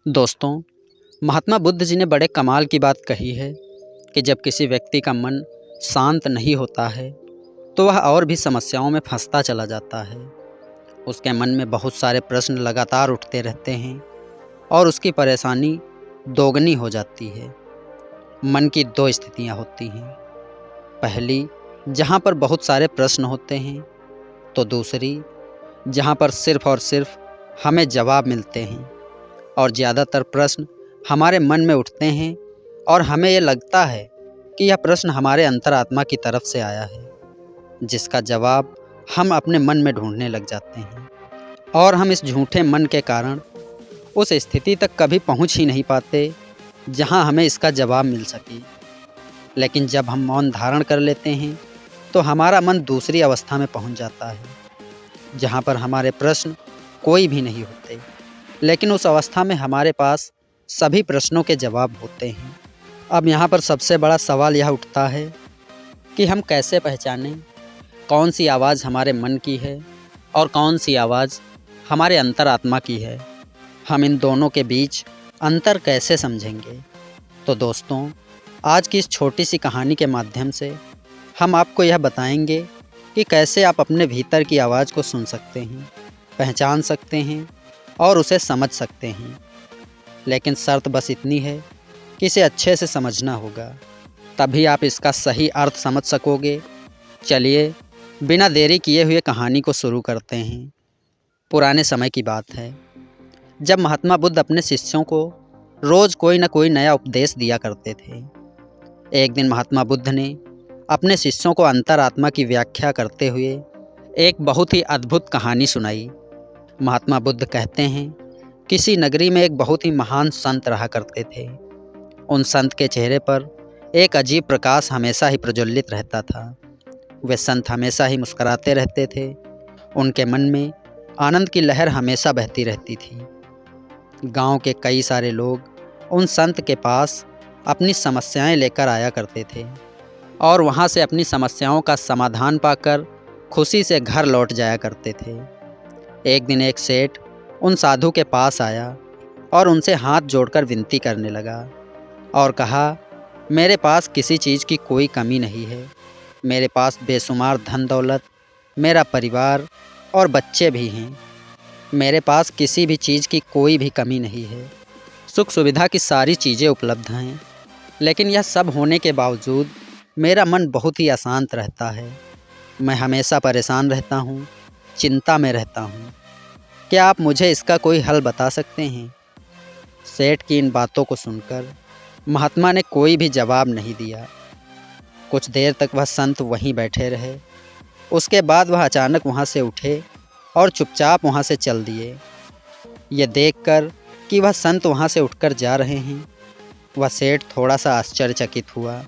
दोस्तों, महात्मा बुद्ध जी ने बड़े कमाल की बात कही है कि जब किसी व्यक्ति का मन शांत नहीं होता है तो वह और भी समस्याओं में फंसता चला जाता है। उसके मन में बहुत सारे प्रश्न लगातार उठते रहते हैं और उसकी परेशानी दोगुनी हो जाती है। मन की दो स्थितियां होती हैं, पहली जहां पर बहुत सारे प्रश्न होते हैं, तो दूसरी जहां पर सिर्फ और सिर्फ हमें जवाब मिलते हैं। और ज़्यादातर प्रश्न हमारे मन में उठते हैं और हमें ये लगता है कि यह प्रश्न हमारे अंतरात्मा की तरफ से आया है, जिसका जवाब हम अपने मन में ढूंढने लग जाते हैं। और हम इस झूठे मन के कारण उस स्थिति तक कभी पहुंच ही नहीं पाते जहां हमें इसका जवाब मिल सके। लेकिन जब हम मौन धारण कर लेते हैं तो हमारा मन दूसरी अवस्था में पहुंच जाता है, जहां पर हमारे प्रश्न कोई भी नहीं होते, लेकिन उस अवस्था में हमारे पास सभी प्रश्नों के जवाब होते हैं। अब यहाँ पर सबसे बड़ा सवाल यह उठता है कि हम कैसे पहचानें कौन सी आवाज़ हमारे मन की है और कौन सी आवाज़ हमारे अंतरात्मा की है। हम इन दोनों के बीच अंतर कैसे समझेंगे? तो दोस्तों, आज की इस छोटी सी कहानी के माध्यम से हम आपको यह बताएंगे कि कैसे आप अपने भीतर की आवाज़ को सुन सकते हैं, पहचान सकते हैं और उसे समझ सकते हैं। लेकिन शर्त बस इतनी है कि इसे अच्छे से समझना होगा, तभी आप इसका सही अर्थ समझ सकोगे। चलिए बिना देरी किए हुए कहानी को शुरू करते हैं। पुराने समय की बात है, जब महात्मा बुद्ध अपने शिष्यों को रोज़ कोई न कोई नया उपदेश दिया करते थे। एक दिन महात्मा बुद्ध ने अपने शिष्यों को अंतरात्मा की व्याख्या करते हुए एक बहुत ही अद्भुत कहानी सुनाई। महात्मा बुद्ध कहते हैं, किसी नगरी में एक बहुत ही महान संत रहा करते थे। उन संत के चेहरे पर एक अजीब प्रकाश हमेशा ही प्रज्वलित रहता था। वे संत हमेशा ही मुस्कुराते रहते थे। उनके मन में आनंद की लहर हमेशा बहती रहती थी। गांव के कई सारे लोग उन संत के पास अपनी समस्याएं लेकर आया करते थे और वहां से अपनी समस्याओं का समाधान पाकर खुशी से घर लौट जाया करते थे। एक दिन एक सेठ उन साधु के पास आया और उनसे हाथ जोड़कर विनती करने लगा और कहा, मेरे पास किसी चीज़ की कोई कमी नहीं है। मेरे पास बेशुमार धन दौलत, मेरा परिवार और बच्चे भी हैं। मेरे पास किसी भी चीज़ की कोई भी कमी नहीं है। सुख सुविधा की सारी चीज़ें उपलब्ध हैं, लेकिन यह सब होने के बावजूद मेरा मन बहुत ही अशांत रहता है। मैं हमेशा परेशान रहता हूँ, चिंता में रहता हूँ। क्या आप मुझे इसका कोई हल बता सकते हैं? सेठ की इन बातों को सुनकर महात्मा ने कोई भी जवाब नहीं दिया। कुछ देर तक वह संत वहीं बैठे रहे। उसके बाद वह अचानक वहाँ से उठे और चुपचाप वहाँ से चल दिए। ये देखकर कि वह संत वहाँ से उठकर जा रहे हैं, वह सेठ थोड़ा सा आश्चर्यचकित हुआ,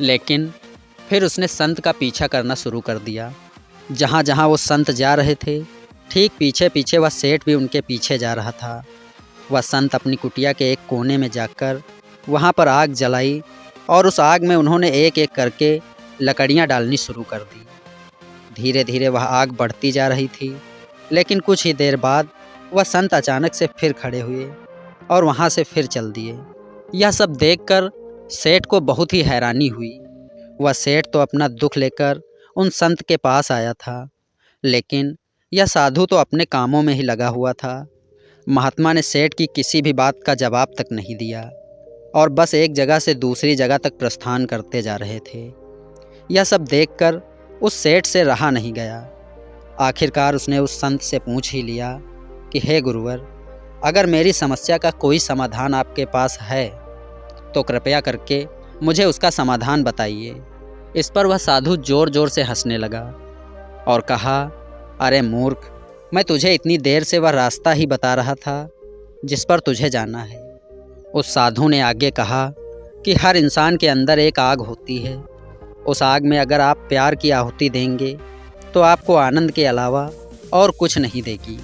लेकिन फिर उसने संत का पीछा करना शुरू कर दिया। जहाँ जहाँ वो संत जा रहे थे, ठीक पीछे पीछे वह सेठ भी उनके पीछे जा रहा था। वह संत अपनी कुटिया के एक कोने में जाकर वहाँ पर आग जलाई और उस आग में उन्होंने एक एक करके लकड़ियाँ डालनी शुरू कर दी। धीरे धीरे वह आग बढ़ती जा रही थी, लेकिन कुछ ही देर बाद वह संत अचानक से फिर खड़े हुए और वहाँ से फिर चल दिए। यह सब देखकर सेठ को बहुत ही हैरानी हुई। वह सेठ तो अपना दुख लेकर उन संत के पास आया था, लेकिन यह साधु तो अपने कामों में ही लगा हुआ था। महात्मा ने सेठ की किसी भी बात का जवाब तक नहीं दिया और बस एक जगह से दूसरी जगह तक प्रस्थान करते जा रहे थे। यह सब देखकर उस सेठ से रहा नहीं गया। आखिरकार उसने उस संत से पूछ ही लिया कि हे गुरुवर, अगर मेरी समस्या का कोई समाधान आपके पास है तो कृपया करके मुझे उसका समाधान बताइए। इस पर वह साधु ज़ोर ज़ोर से हंसने लगा और कहा, अरे मूर्ख, मैं तुझे इतनी देर से वह रास्ता ही बता रहा था जिस पर तुझे जाना है। उस साधु ने आगे कहा कि हर इंसान के अंदर एक आग होती है। उस आग में अगर आप प्यार की आहुति देंगे तो आपको आनंद के अलावा और कुछ नहीं देगी,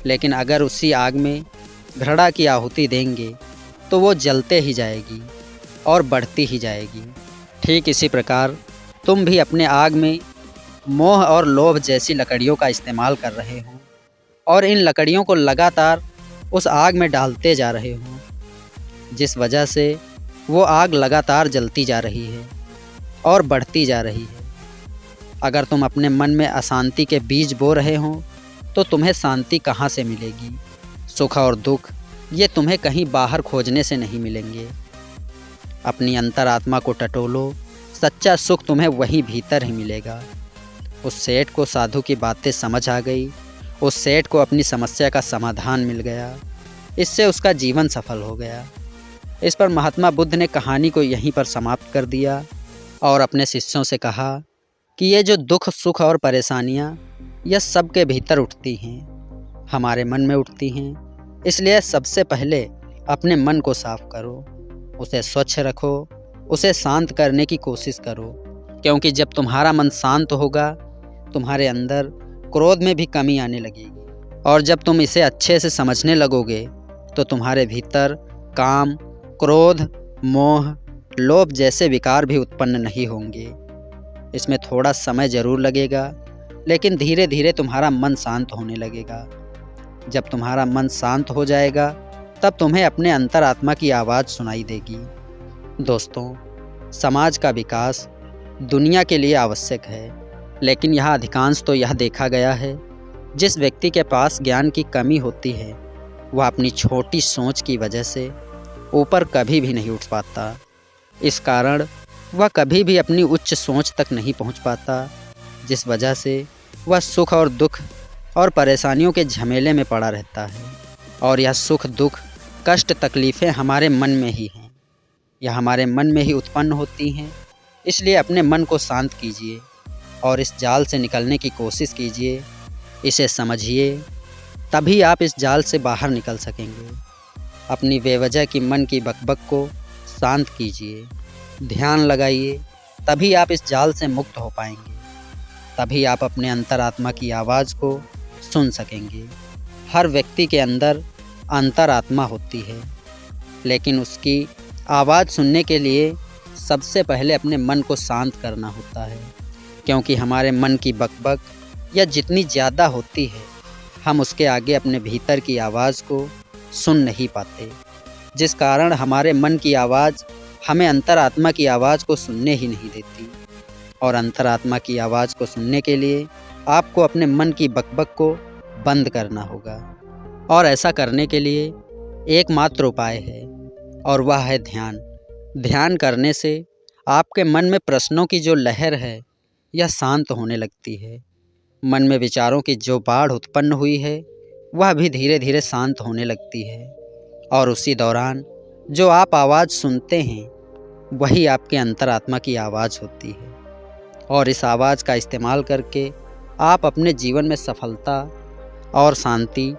लेकिन अगर उसी आग में घृणा की आहुति देंगे तो वो जलते ही जाएगी और बढ़ती ही जाएगी। ठीक इसी प्रकार तुम भी अपने आग में मोह और लोभ जैसी लकड़ियों का इस्तेमाल कर रहे हो और इन लकड़ियों को लगातार उस आग में डालते जा रहे हो, जिस वजह से वो आग लगातार जलती जा रही है और बढ़ती जा रही है। अगर तुम अपने मन में अशांति के बीज बो रहे हो तो तुम्हें शांति कहाँ से मिलेगी। सुख और दुख ये तुम्हें कहीं बाहर खोजने से नहीं मिलेंगे। अपनी अंतरात्मा को टटोलो, सच्चा सुख तुम्हें वहीं भीतर ही मिलेगा। उस सेठ को साधु की बातें समझ आ गई। उस सेठ को अपनी समस्या का समाधान मिल गया। इससे उसका जीवन सफल हो गया। इस पर महात्मा बुद्ध ने कहानी को यहीं पर समाप्त कर दिया और अपने शिष्यों से कहा कि ये जो दुख, सुख और परेशानियाँ यह सबके भीतर उठती हैं, हमारे मन में उठती हैं। इसलिए सबसे पहले अपने मन को साफ करो, उसे स्वच्छ रखो, उसे शांत करने की कोशिश करो। क्योंकि जब तुम्हारा मन शांत होगा, तुम्हारे अंदर क्रोध में भी कमी आने लगेगी। और जब तुम इसे अच्छे से समझने लगोगे तो तुम्हारे भीतर काम, क्रोध, मोह, लोभ जैसे विकार भी उत्पन्न नहीं होंगे। इसमें थोड़ा समय ज़रूर लगेगा, लेकिन धीरे धीरे तुम्हारा मन शांत होने लगेगा। जब तुम्हारा मन शांत हो जाएगा तब तुम्हें अपने अंतरात्मा की आवाज़ सुनाई देगी। दोस्तों, समाज का विकास दुनिया के लिए आवश्यक है, लेकिन यहाँ अधिकांश तो यह देखा गया है, जिस व्यक्ति के पास ज्ञान की कमी होती है वह अपनी छोटी सोच की वजह से ऊपर कभी भी नहीं उठ पाता। इस कारण वह कभी भी अपनी उच्च सोच तक नहीं पहुंच पाता, जिस वजह से वह सुख और दुख और परेशानियों के झमेले में पड़ा रहता है। और यह सुख, दुख, कष्ट, तकलीफ़ें हमारे मन में ही हैं। यह हमारे मन में ही उत्पन्न होती हैं। इसलिए अपने मन को शांत कीजिए और इस जाल से निकलने की कोशिश कीजिए। इसे समझिए, तभी आप इस जाल से बाहर निकल सकेंगे। अपनी बेवजह की मन की बकबक को शांत कीजिए, ध्यान लगाइए, तभी आप इस जाल से मुक्त हो पाएंगे। तभी आप अपने अंतरात्मा की आवाज़ को सुन सकेंगे। हर व्यक्ति के अंदर अंतरात्मा होती है, लेकिन उसकी आवाज़ सुनने के लिए सबसे पहले अपने मन को शांत करना होता है। क्योंकि हमारे मन की बकबक या जितनी ज़्यादा होती है, हम उसके आगे अपने भीतर की आवाज़ को सुन नहीं पाते, जिस कारण हमारे मन की आवाज़ हमें अंतरात्मा की आवाज़ को सुनने ही नहीं देती। और अंतरात्मा की आवाज़ को सुनने के लिए आपको अपने मन की बकबक को बंद करना होगा। और ऐसा करने के लिए एकमात्र उपाय है, और वह है ध्यान। ध्यान करने से आपके मन में प्रश्नों की जो लहर है यह शांत होने लगती है। मन में विचारों की जो बाढ़ उत्पन्न हुई है वह भी धीरे धीरे शांत होने लगती है। और उसी दौरान जो आप आवाज़ सुनते हैं वही आपके अंतरात्मा की आवाज़ होती है। और इस आवाज़ का इस्तेमाल करके आप अपने जीवन में सफलता और शांति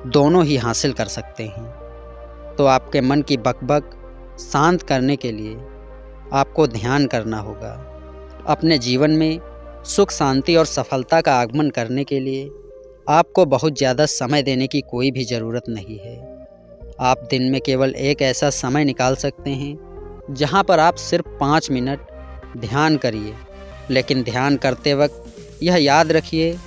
दोनों ही हासिल कर सकते हैं। तो आपके मन की बकबक शांत करने के लिए आपको ध्यान करना होगा। अपने जीवन में सुख, शांति और सफलता का आगमन करने के लिए आपको बहुत ज़्यादा समय देने की कोई भी ज़रूरत नहीं है। आप दिन में केवल एक ऐसा समय निकाल सकते हैं जहां पर आप सिर्फ 5 मिनट ध्यान करिए। लेकिन ध्यान करते वक्त यह याद रखिए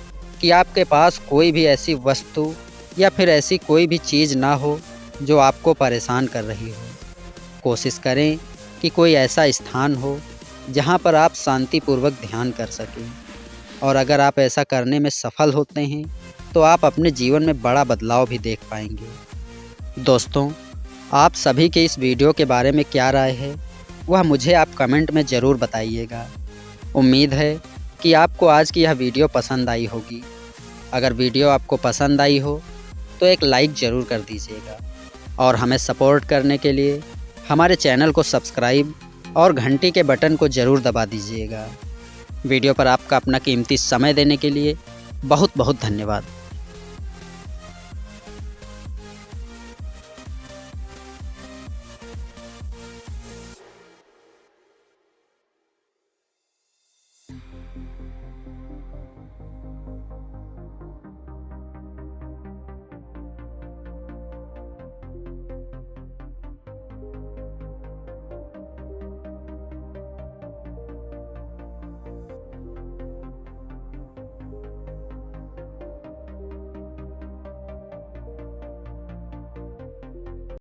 कि आपके पास कोई भी ऐसी वस्तु या फिर ऐसी कोई भी चीज़ ना हो जो आपको परेशान कर रही हो। कोशिश करें कि कोई ऐसा स्थान हो जहां पर आप शांतिपूर्वक ध्यान कर सकें। और अगर आप ऐसा करने में सफल होते हैं तो आप अपने जीवन में बड़ा बदलाव भी देख पाएंगे। दोस्तों, आप सभी के इस वीडियो के बारे में क्या राय है वह मुझे आप कमेंट में ज़रूर बताइएगा। उम्मीद है कि आपको आज की यह वीडियो पसंद आई होगी। अगर वीडियो आपको पसंद आई हो तो एक लाइक ज़रूर कर दीजिएगा और हमें सपोर्ट करने के लिए हमारे चैनल को सब्सक्राइब और घंटी के बटन को ज़रूर दबा दीजिएगा। वीडियो पर आपका अपना कीमती समय देने के लिए बहुत बहुत धन्यवाद।